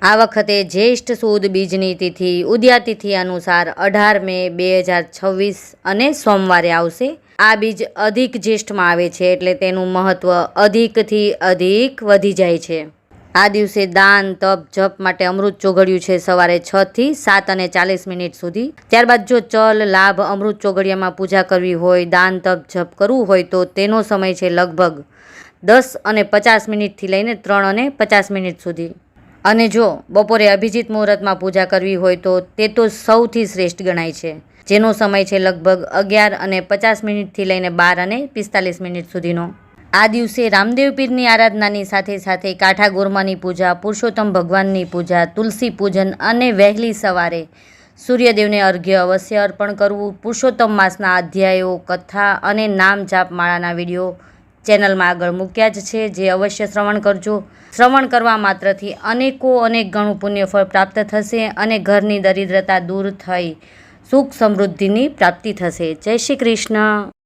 આ વખતે જ્યેષ્ઠ સુદ બીજની તિથિ ઉદયા તિથિ અનુસાર 18 મે 2026 અને સોમવારે આવશે। આ બીજ અધિક જ્યેષ્ઠમાં આવે છે એટલે તેનું મહત્વ અધિકથી અધિક વધી જાય છે। આ દિવસે દાન તપ જપ માટે અમૃત ચોઘડિયું છે સવારે 6 થી 7:40 સુધી। ત્યારબાદ જો ચલ લાભ અમૃત ચોઘડિયામાં પૂજા કરવી હોય, દાન તપ જપ કરવું હોય તો તેનો સમય છે લગભગ 10:50 થી લઈને 3:50 સુધી। અને જો બપોરે અભિજીત મુહૂર્તમાં પૂજા કરવી હોય તો તે તો સૌથી શ્રેષ્ઠ ગણાય છે, જેનો સમય છે લગભગ 11:50 થી લઈને 12:45 સુધીનો। આ દિવસે રામદેવ પીરની આરાધનાની સાથે સાથે કાઠા ગોરમાની પૂજા, પુરુષોત્તમ ભગવાનની પૂજા, તુલસી પૂજન અને વહેલી સવારે સૂર્યદેવને અર્ઘ્ય અવશ્ય અર્પણ કરવું। પુરુષોત્તમ માસના અધ્યાયો, કથા અને નામ જાપ માળાના વિડીયો ચેનલમાં આગળ મૂક્યા જ છે, જે અવશ્ય શ્રવણ કરજો। શ્રવણ કરવા માત્રથી અનેક ગણું પુણ્યફળ પ્રાપ્ત થશે અને ઘરની દરિદ્રતા દૂર થઈ સુખ સમૃદ્ધિની પ્રાપ્તિ થશે। જય શ્રી કૃષ્ણ।